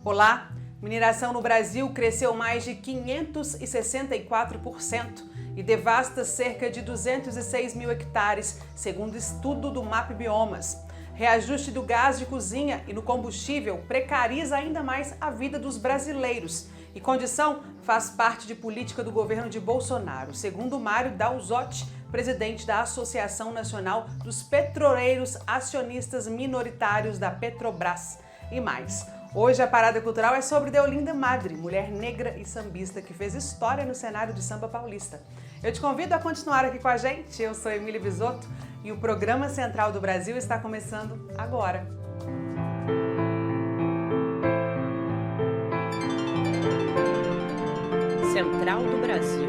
Olá! Mineração no Brasil cresceu mais de 564% e devasta cerca de 206 mil hectares, segundo estudo do MAP Biomas. Reajuste do gás de cozinha e no combustível precariza ainda mais a vida dos brasileiros. E condição faz parte de política do governo de Bolsonaro, segundo Mário Dalzotti, presidente da Associação Nacional dos Petroleiros Acionistas Minoritários da Petrobras. E mais, hoje a parada cultural é sobre Deolinda Madre, mulher negra e sambista que fez história no cenário de samba paulista. Eu te convido a continuar aqui com a gente, eu sou Emília Bisotto e o Programa Central do Brasil está começando agora. Central do Brasil.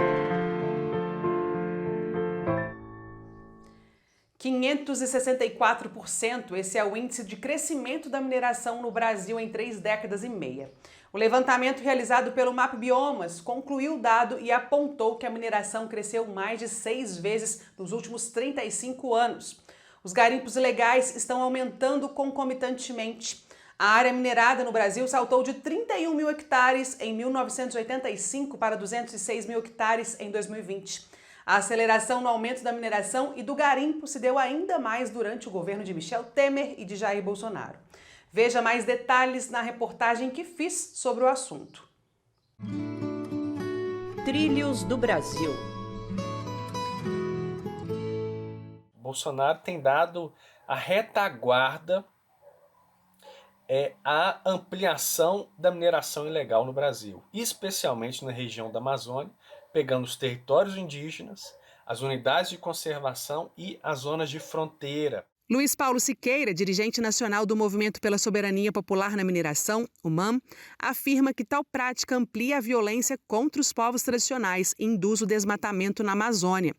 564%, esse é o índice de crescimento da mineração no Brasil em 3 décadas e meia. O levantamento realizado pelo MAP Biomas concluiu o dado e apontou que a mineração cresceu mais de 6 vezes nos últimos 35 anos. Os garimpos ilegais estão aumentando concomitantemente. A área minerada no Brasil saltou de 31 mil hectares em 1985 para 206 mil hectares em 2020. A aceleração no aumento da mineração e do garimpo se deu ainda mais durante o governo de Michel Temer e de Jair Bolsonaro. Veja mais detalhes na reportagem que fiz sobre o assunto. Trilhos do Brasil. Bolsonaro tem dado a retaguarda a ampliação da mineração ilegal no Brasil, especialmente na região da Amazônia, pegando os territórios indígenas, as unidades de conservação e as zonas de fronteira. Luiz Paulo Siqueira, dirigente nacional do Movimento pela Soberania Popular na Mineração, o MAM, afirma que tal prática amplia a violência contra os povos tradicionais e induz o desmatamento na Amazônia.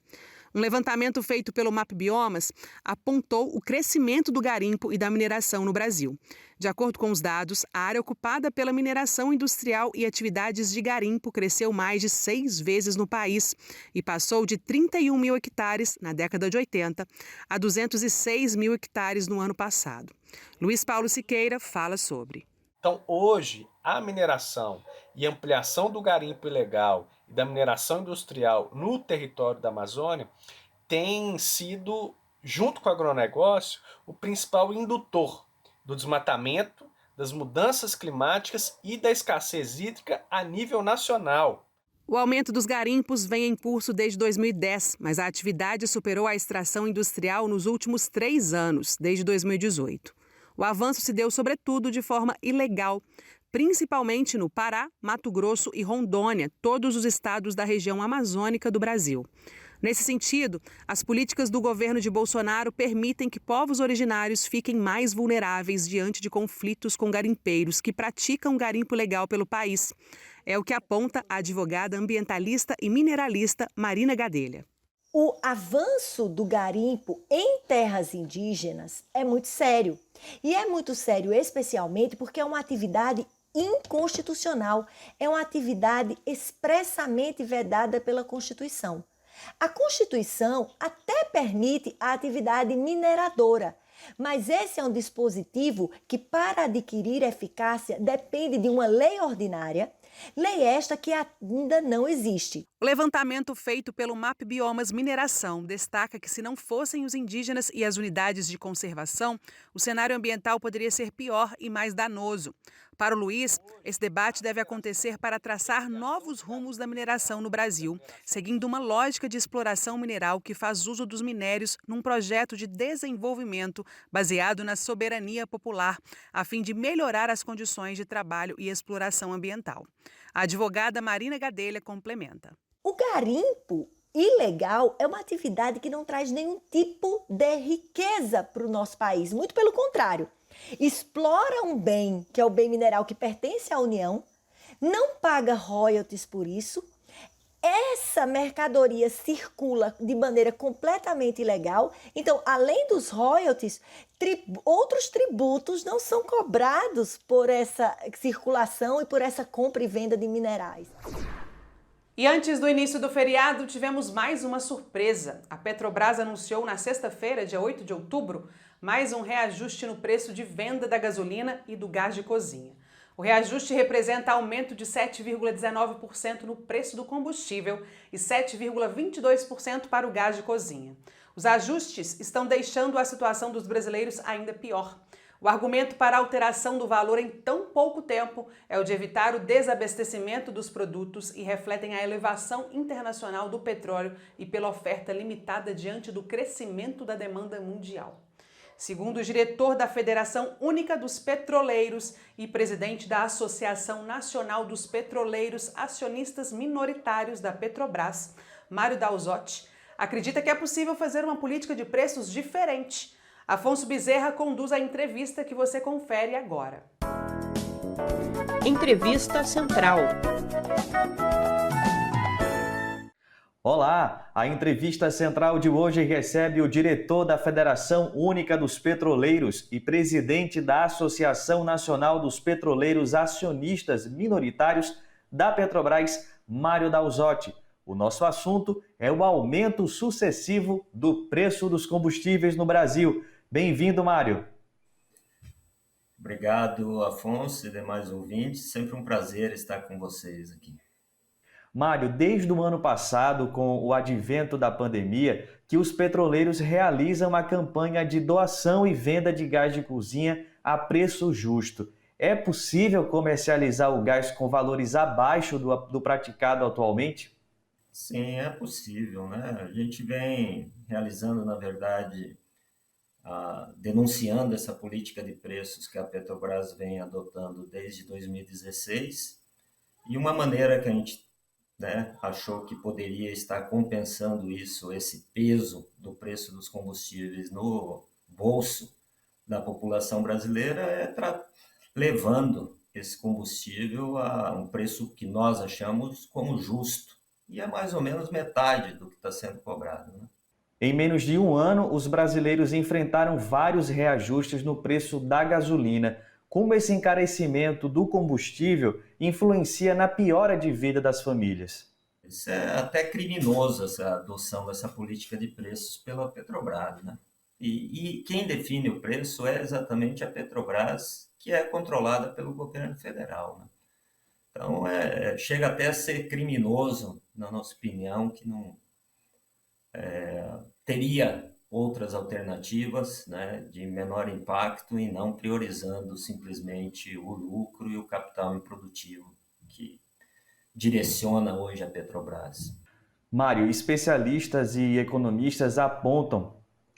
Um levantamento feito pelo MAP Biomas apontou o crescimento do garimpo e da mineração no Brasil. De acordo com os dados, a área ocupada pela mineração industrial e atividades de garimpo cresceu mais de 6 vezes no país e passou de 31 mil hectares na década de 80 a 206 mil hectares no ano passado. Luiz Paulo Siqueira fala sobre. Então, hoje, a mineração e ampliação do garimpo ilegal e da mineração industrial no território da Amazônia tem sido, junto com o agronegócio, o principal indutor do desmatamento, das mudanças climáticas e da escassez hídrica a nível nacional. O aumento dos garimpos vem em curso desde 2010, mas a atividade superou a extração industrial nos últimos 3 anos, desde 2018. O avanço se deu, sobretudo, de forma ilegal, principalmente no Pará, Mato Grosso e Rondônia, todos os estados da região amazônica do Brasil. Nesse sentido, as políticas do governo de Bolsonaro permitem que povos originários fiquem mais vulneráveis diante de conflitos com garimpeiros que praticam garimpo ilegal pelo país. É o que aponta a advogada ambientalista e mineralista Marina Gadelha. O avanço do garimpo em terras indígenas é muito sério. E é muito sério especialmente porque é uma atividade inconstitucional, é uma atividade expressamente vedada pela Constituição. A Constituição até permite a atividade mineradora, mas esse é um dispositivo que, para adquirir eficácia, depende de uma lei ordinária, lei esta que ainda não existe. O levantamento feito pelo MAP Biomas Mineração destaca que, se não fossem os indígenas e as unidades de conservação, o cenário ambiental poderia ser pior e mais danoso. Para o Luiz, esse debate deve acontecer para traçar novos rumos da mineração no Brasil, seguindo uma lógica de exploração mineral que faz uso dos minérios num projeto de desenvolvimento baseado na soberania popular, a fim de melhorar as condições de trabalho e exploração ambiental. A advogada Marina Gadelha complementa. O garimpo ilegal é uma atividade que não traz nenhum tipo de riqueza para o nosso país, muito pelo contrário. Explora um bem, que é o bem mineral que pertence à União, não paga royalties por isso. Essa mercadoria circula de maneira completamente ilegal. Então, além dos royalties, outros tributos não são cobrados por essa circulação e por essa compra e venda de minerais. E antes do início do feriado, tivemos mais uma surpresa. A Petrobras anunciou na sexta-feira, dia 8 de outubro, mais um reajuste no preço de venda da gasolina e do gás de cozinha. O reajuste representa aumento de 7,19% no preço do combustível e 7,22% para o gás de cozinha. Os ajustes estão deixando a situação dos brasileiros ainda pior. O argumento para a alteração do valor em tão pouco tempo é o de evitar o desabastecimento dos produtos e refletem a elevação internacional do petróleo e pela oferta limitada diante do crescimento da demanda mundial. Segundo o diretor da Federação Única dos Petroleiros e presidente da Associação Nacional dos Petroleiros Acionistas Minoritários da Petrobras, Mário Dalzotti, acredita que é possível fazer uma política de preços diferente. Afonso Bezerra conduz a entrevista que você confere agora. Entrevista Central. Olá, a entrevista central de hoje recebe o diretor da Federação Única dos Petroleiros e presidente da Associação Nacional dos Petroleiros Acionistas Minoritários da Petrobras, Mário Dalzotti. O nosso assunto é o aumento sucessivo do preço dos combustíveis no Brasil. Bem-vindo, Mário. Obrigado, Afonso e demais ouvintes. Sempre um prazer estar com vocês aqui. Mário, desde o ano passado, com o advento da pandemia, que os petroleiros realizam a campanha de doação e venda de gás de cozinha a preço justo. É possível comercializar o gás com valores abaixo do praticado atualmente? Sim, é possível, né? A gente vem realizando, na verdade, denunciando essa política de preços que a Petrobras vem adotando desde 2016, e uma maneira que a gente achou que poderia estar compensando isso, esse peso do preço dos combustíveis no bolso da população brasileira, é levando esse combustível a um preço que nós achamos como justo, e é mais ou menos metade do que está sendo cobrado, né? Em menos de um ano, os brasileiros enfrentaram vários reajustes no preço da gasolina. Como esse encarecimento do combustível influencia na piora de vida das famílias? Isso é até criminoso, essa adoção dessa política de preços pela Petrobras, né? E quem define o preço é exatamente a Petrobras, que é controlada pelo governo federal, né? Então, chega até a ser criminoso, na nossa opinião, que não teria outras alternativas, né, de menor impacto e não priorizando simplesmente o lucro e o capital improdutivo que direciona hoje a Petrobras. Mário, especialistas e economistas apontam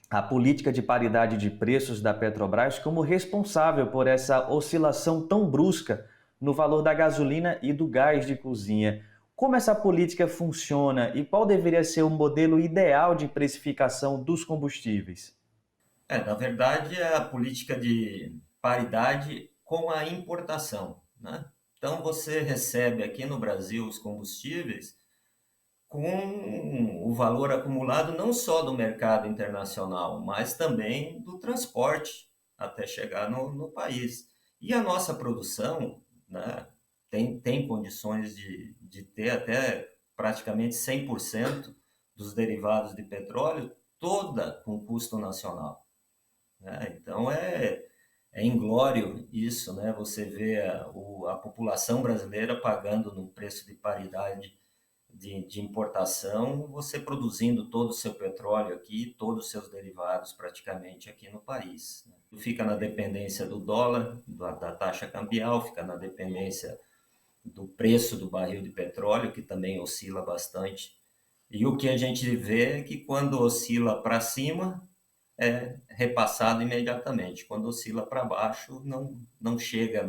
a política de paridade de preços da Petrobras como responsável por essa oscilação tão brusca no valor da gasolina e do gás de cozinha. Como essa política funciona e qual deveria ser o modelo ideal de precificação dos combustíveis? Na verdade, é a política de paridade com a importação, né? Então, você recebe aqui no Brasil os combustíveis com o valor acumulado não só do mercado internacional, mas também do transporte até chegar no país. E a nossa produção, né, tem condições de ter até praticamente 100% dos derivados de petróleo, toda com custo nacional, né? Então é inglório isso, né? Você vê a população brasileira pagando no preço de paridade de importação, você produzindo todo o seu petróleo aqui, todos os seus derivados praticamente aqui no país, né? Fica na dependência do dólar, da taxa cambial, fica na dependência do preço do barril de petróleo, que também oscila bastante. E o que a gente vê é que quando oscila para cima, é repassado imediatamente. Quando oscila para baixo, não chega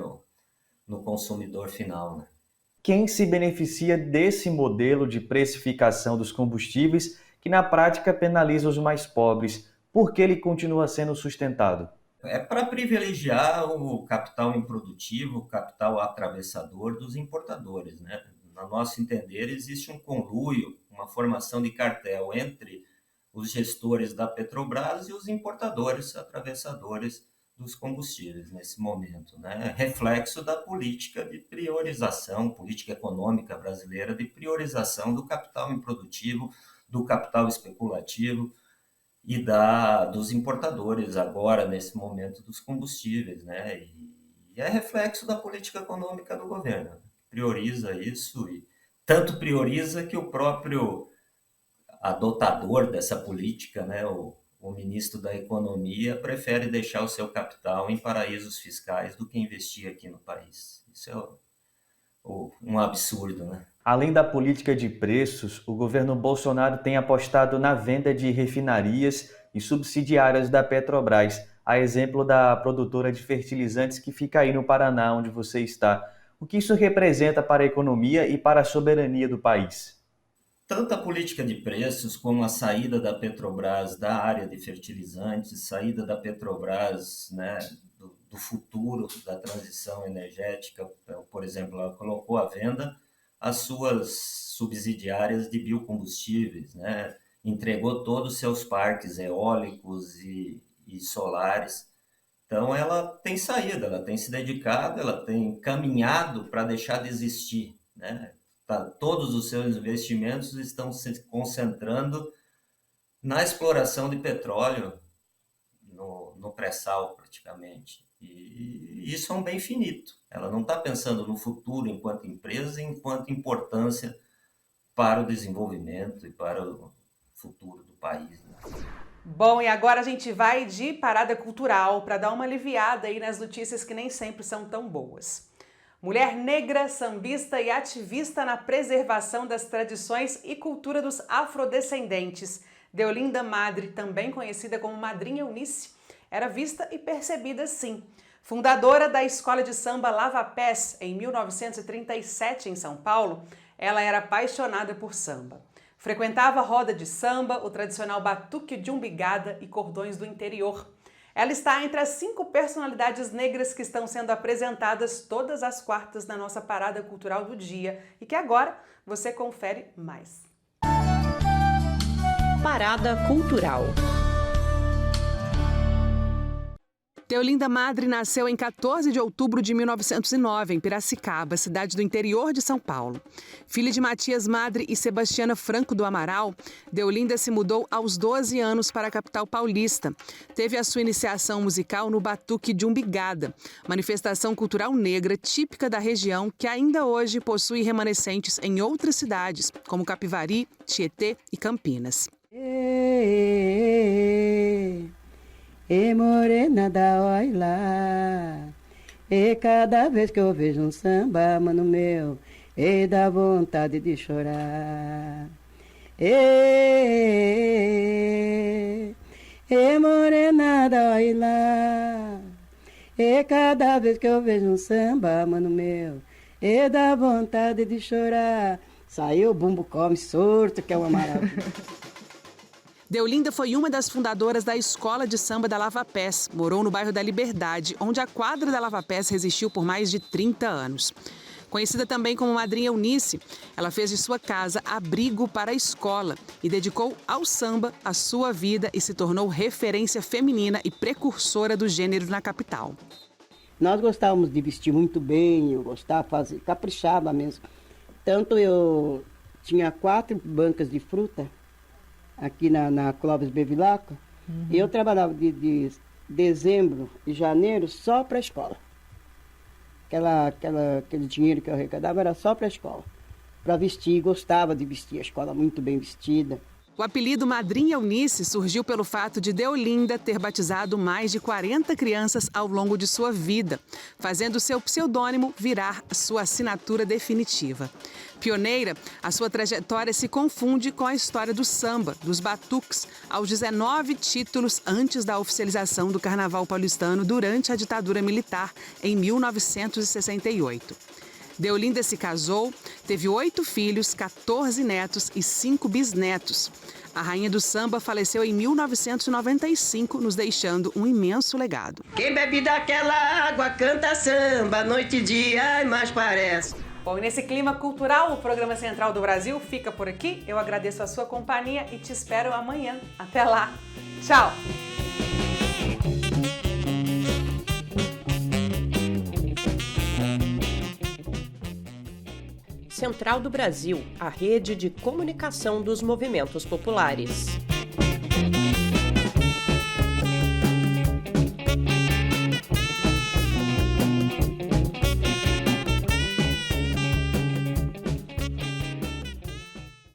no consumidor final, né? Quem se beneficia desse modelo de precificação dos combustíveis que na prática penaliza os mais pobres? Por que ele continua sendo sustentado? É para privilegiar o capital improdutivo, o capital atravessador dos importadores, né? No nosso entender, existe um conluio, uma formação de cartel entre os gestores da Petrobras e os importadores, atravessadores dos combustíveis nesse momento, né? Reflexo da política de priorização, política econômica brasileira de priorização do capital improdutivo, do capital especulativo e dos importadores agora, nesse momento dos combustíveis, né? E E é reflexo da política econômica do governo. Prioriza isso e tanto prioriza que o próprio adotador dessa política, né, o ministro da Economia, prefere deixar o seu capital em paraísos fiscais do que investir aqui no país. Isso é um absurdo, né? Além da política de preços, o governo Bolsonaro tem apostado na venda de refinarias e subsidiárias da Petrobras, a exemplo da produtora de fertilizantes que fica aí no Paraná, onde você está. O que isso representa para a economia e para a soberania do país? Tanto a política de preços como a saída da Petrobras da área de fertilizantes, saída da Petrobras, né, do futuro da transição energética, por exemplo, ela colocou à venda as suas subsidiárias de biocombustíveis, né, entregou todos os seus parques eólicos e solares. Então ela tem saído, ela tem se dedicado, ela tem caminhado para deixar de existir, né? Todos os seus investimentos estão se concentrando na exploração de petróleo no pré-sal, praticamente. E isso é um bem finito. Ela não está pensando no futuro enquanto empresa, enquanto importância para o desenvolvimento e para o futuro do país, né? Bom, e agora a gente vai de parada cultural para dar uma aliviada aí nas notícias que nem sempre são tão boas. Mulher negra, sambista e ativista na preservação das tradições e cultura dos afrodescendentes, Deolinda Madre, também conhecida como Madrinha Eunice, era vista e percebida assim. Fundadora da escola de samba Lava Pés em 1937 em São Paulo, ela era apaixonada por samba. Frequentava roda de samba, o tradicional batuque de umbigada e cordões do interior. Ela está entre as 5 personalidades negras que estão sendo apresentadas todas as quartas na nossa parada cultural do dia e que agora você confere mais. Parada Cultural. Deolinda Madre nasceu em 14 de outubro de 1909, em Piracicaba, cidade do interior de São Paulo. Filha de Matias Madre e Sebastiana Franco do Amaral, Deolinda se mudou aos 12 anos para a capital paulista. Teve a sua iniciação musical no Batuque de Umbigada, manifestação cultural negra típica da região que ainda hoje possui remanescentes em outras cidades, como Capivari, Tietê e Campinas. E morena da oila, e cada vez que eu vejo um samba, mano meu, e dá vontade de chorar. E morena da oila, e cada vez que eu vejo um samba, mano meu, e dá vontade de chorar. Saiu o bumbo come sorto, que é uma maravilha. Deolinda foi uma das fundadoras da Escola de Samba da Lava Pés. Morou no bairro da Liberdade, onde a quadra da Lava Pés resistiu por mais de 30 anos. Conhecida também como Madrinha Eunice, ela fez de sua casa abrigo para a escola e dedicou ao samba a sua vida e se tornou referência feminina e precursora do gênero na capital. Nós gostávamos de vestir muito bem, eu gostava de fazer, caprichava mesmo. Tanto eu tinha 4 bancas de fruta aqui na Clóvis Bevilacqua, e eu trabalhava de dezembro e janeiro só para a escola. Aquele dinheiro que eu arrecadava era só para a escola, para vestir, gostava de vestir, a escola muito bem vestida. O apelido Madrinha Eunice surgiu pelo fato de Deolinda ter batizado mais de 40 crianças ao longo de sua vida, fazendo seu pseudônimo virar sua assinatura definitiva. Pioneira, a sua trajetória se confunde com a história do samba, dos batuques, aos 19 títulos antes da oficialização do Carnaval paulistano durante a ditadura militar, em 1968. Deolinda se casou, teve 8 filhos, 14 netos e 5 bisnetos. A rainha do samba faleceu em 1995, nos deixando um imenso legado. Quem bebe daquela água canta samba, noite e dia, ai, mais parece. Bom, e nesse clima cultural, o Programa Central do Brasil fica por aqui. Eu agradeço a sua companhia e te espero amanhã. Até lá. Tchau! Central do Brasil, a rede de comunicação dos movimentos populares.